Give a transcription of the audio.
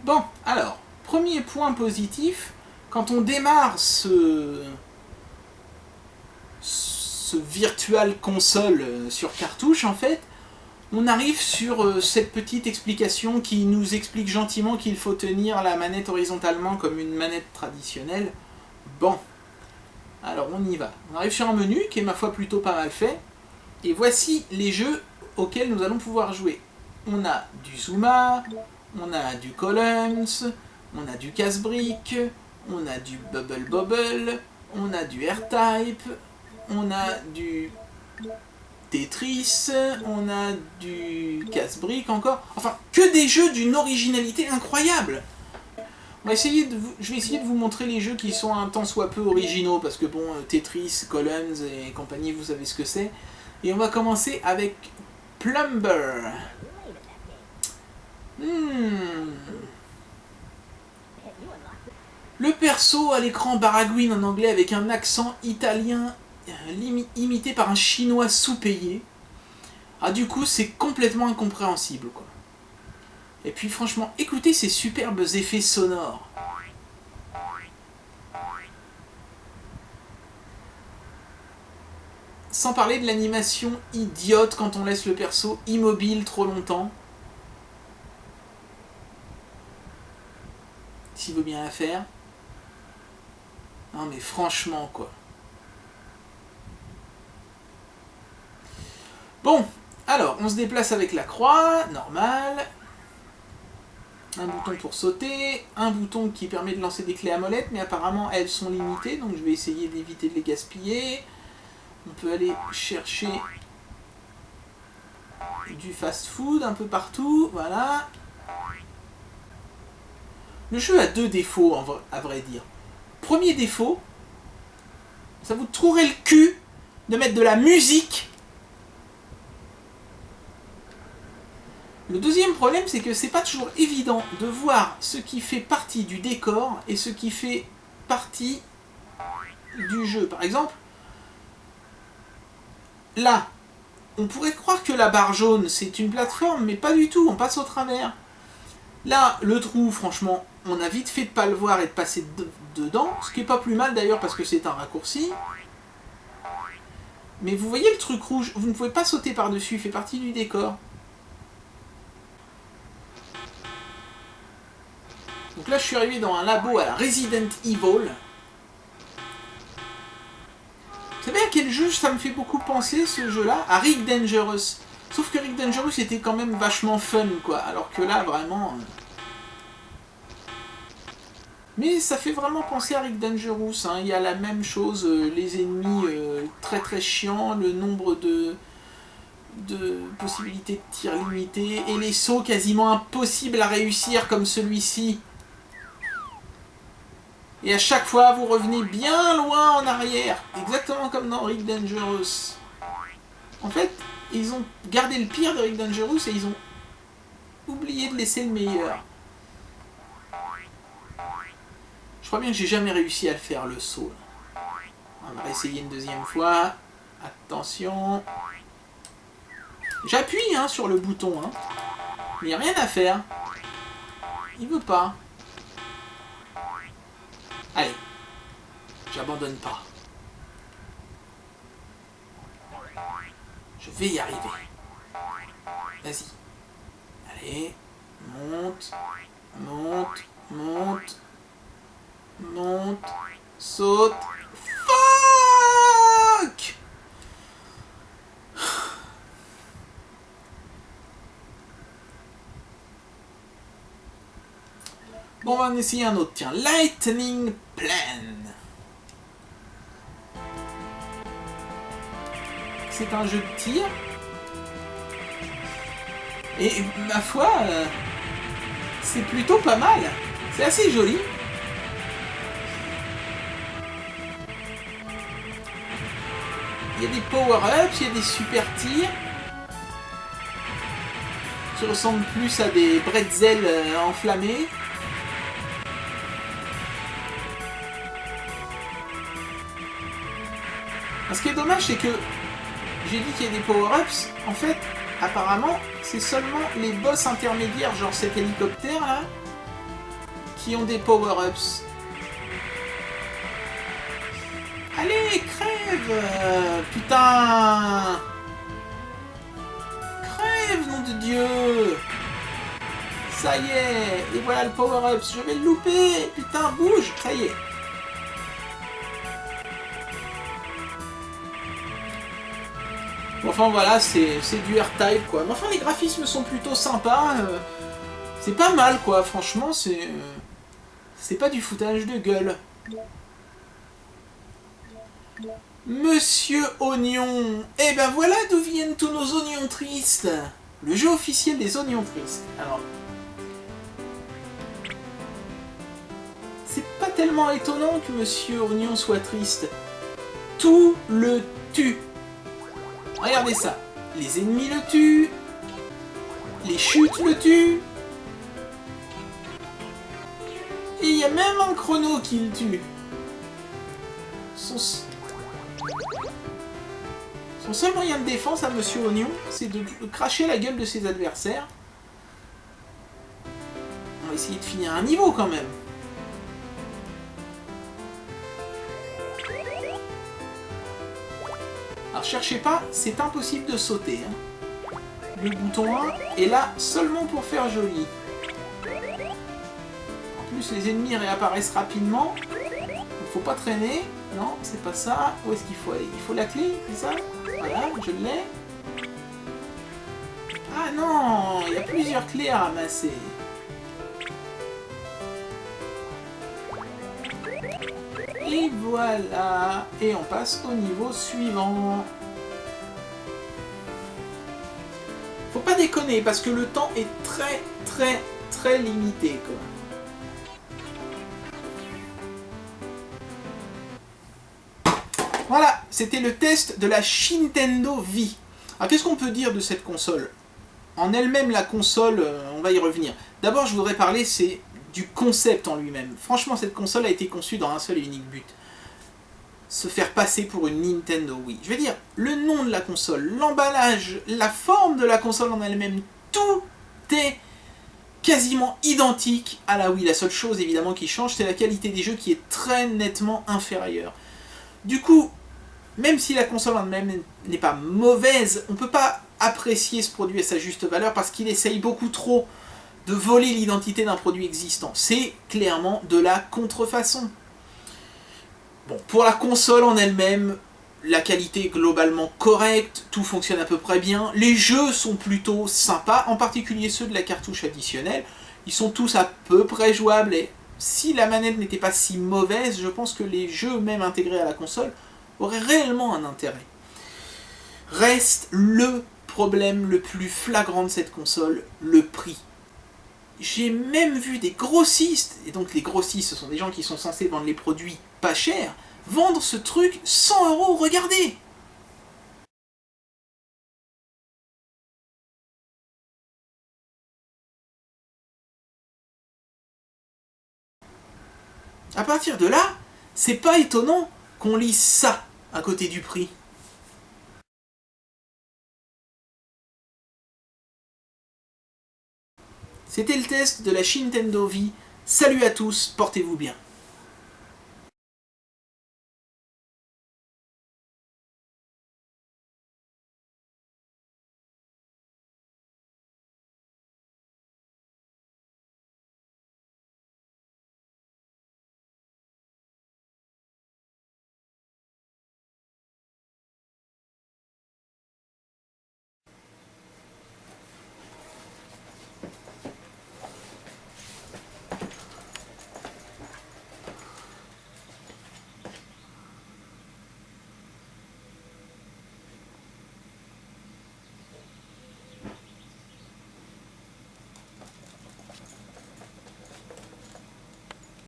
Bon, alors, premier point positif, quand on démarre ce virtual console sur cartouche, en fait, on arrive sur cette petite explication qui nous explique gentiment qu'il faut tenir la manette horizontalement comme une manette traditionnelle. Bon, alors on y va. On arrive sur un menu qui est ma foi plutôt pas mal fait. Et voici les jeux auxquels nous allons pouvoir jouer. On a du Zuma, on a du Columns, on a du Casse-Brique, on a du Bubble Bobble, on a du R-Type, on a du Tetris, on a du Casse-Brique encore. Enfin, que des jeux d'une originalité incroyable. Je vais essayer de vous montrer les jeux qui sont un tant soit peu originaux, parce que bon, Tetris, Columns et compagnie, vous savez ce que c'est. Et on va commencer avec Plumber. Le perso à l'écran baragouine en anglais avec un accent italien imité par un chinois sous-payé. Ah, du coup, c'est complètement incompréhensible, quoi. Et puis franchement, écoutez ces superbes effets sonores. Sans parler de l'animation idiote quand on laisse le perso immobile trop longtemps. S'il veut bien la faire. Non mais franchement, quoi. Bon, alors, on se déplace avec la croix, normal. Un bouton pour sauter, un bouton qui permet de lancer des clés à molette, mais apparemment elles sont limitées, donc je vais essayer d'éviter de les gaspiller. On peut aller chercher du fast-food un peu partout, voilà. Le jeu a deux défauts, à vrai dire. Premier défaut, ça vous trouverait le cul de mettre de la musique. Le deuxième problème, c'est que c'est pas toujours évident de voir ce qui fait partie du décor et ce qui fait partie du jeu. Par exemple, là, on pourrait croire que la barre jaune, c'est une plateforme, mais pas du tout, on passe au travers. Là, le trou, franchement, on a vite fait de pas le voir et de passer dedans, ce qui est pas plus mal d'ailleurs parce que c'est un raccourci. Mais vous voyez le truc rouge, vous ne pouvez pas sauter par-dessus, il fait partie du décor. Donc là, je suis arrivé dans un labo à la Resident Evil. Vous savez à quel jeu ça me fait beaucoup penser, ce jeu-là? À Rick Dangerous. Sauf que Rick Dangerous était quand même vachement fun, quoi. Alors que là, vraiment... Mais ça fait vraiment penser à Rick Dangerous, hein. Il y a la même chose, les ennemis très très chiants, le nombre de possibilités de tir limitées, et les sauts quasiment impossibles à réussir comme celui-ci. Et à chaque fois, vous revenez bien loin en arrière, exactement comme dans Rick Dangerous. En fait, ils ont gardé le pire de Rick Dangerous et ils ont oublié de laisser le meilleur. Je crois bien que j'ai jamais réussi à le faire, le saut. On va essayer une deuxième fois. Attention. J'appuie hein, sur le bouton, hein. Mais il n'y a rien à faire. Il veut pas. Allez. J'abandonne pas. Je vais y arriver. Vas-y. Allez. Monte. Monte. Monte. Monte. Saute. Fuck! Bon, on va en essayer un autre. Tiens, Lightning Plan. C'est un jeu de tir. Et ma foi, c'est plutôt pas mal. C'est assez joli. Il y a des power-ups, il y a des super tirs. Qui ressemblent plus à des bretzels enflammés. Ce qui est dommage, c'est que j'ai dit qu'il y a des power-ups. En fait, apparemment, c'est seulement les boss intermédiaires, genre cet hélicoptère là, qui ont des power-ups. Allez, crève! Putain! Crève, nom de Dieu! Ça y est! Et voilà le power-ups, je vais le louper! Putain, bouge! Ça y est! Enfin voilà, c'est du R-Type quoi. Mais enfin les graphismes sont plutôt sympas. C'est pas mal quoi, franchement c'est pas du foutage de gueule. Monsieur Oignon, eh ben voilà d'où viennent tous nos oignons tristes. Le jeu officiel des oignons tristes. Alors, c'est pas tellement étonnant que Monsieur Oignon soit triste. Tout le tue. Regardez ça. Les ennemis le tuent. Les chutes le tuent. Et il y a même un chrono qui le tue. Son seul moyen de défense à Monsieur Oignon, c'est de cracher la gueule de ses adversaires. On va essayer de finir un niveau quand même. Alors cherchez pas, c'est impossible de sauter. Hein. Le bouton 1 est là seulement pour faire joli. En plus les ennemis réapparaissent rapidement. Il faut pas traîner. Non, c'est pas ça. Où est-ce qu'il faut aller? Il faut la clé, c'est ça? Voilà, je l'ai. Ah non, il y a plusieurs clés à ramasser. Et voilà. Et on passe au niveau suivant. Faut pas déconner, parce que le temps est très limité, quoi. Voilà, c'était le test de la Nintendo Wii. Alors qu'est-ce qu'on peut dire de cette console? En elle-même, la console, on va y revenir. D'abord, je voudrais parler, c'est du concept en lui-même. Franchement, cette console a été conçue dans un seul et unique but. Se faire passer pour une Nintendo Wii. Je veux dire, le nom de la console, l'emballage, la forme de la console en elle-même, tout est quasiment identique à la Wii. La seule chose, évidemment, qui change, c'est la qualité des jeux qui est très nettement inférieure. Du coup, même si la console en elle-même n'est pas mauvaise, on ne peut pas apprécier ce produit à sa juste valeur parce qu'il essaye beaucoup trop de voler l'identité d'un produit existant. C'est clairement de la contrefaçon. Bon, pour la console en elle-même, la qualité est globalement correcte, tout fonctionne à peu près bien, les jeux sont plutôt sympas, en particulier ceux de la cartouche additionnelle, ils sont tous à peu près jouables et si la manette n'était pas si mauvaise, je pense que les jeux même intégrés à la console auraient réellement un intérêt. Reste le problème le plus flagrant de cette console, le prix. J'ai même vu des grossistes, et donc les grossistes ce sont des gens qui sont censés vendre les produits pas chers, vendre ce truc 100 €, regardez! À partir de là, c'est pas étonnant qu'on lise ça à côté du prix. C'était le test de la Nintendo Wii. Salut à tous, portez-vous bien.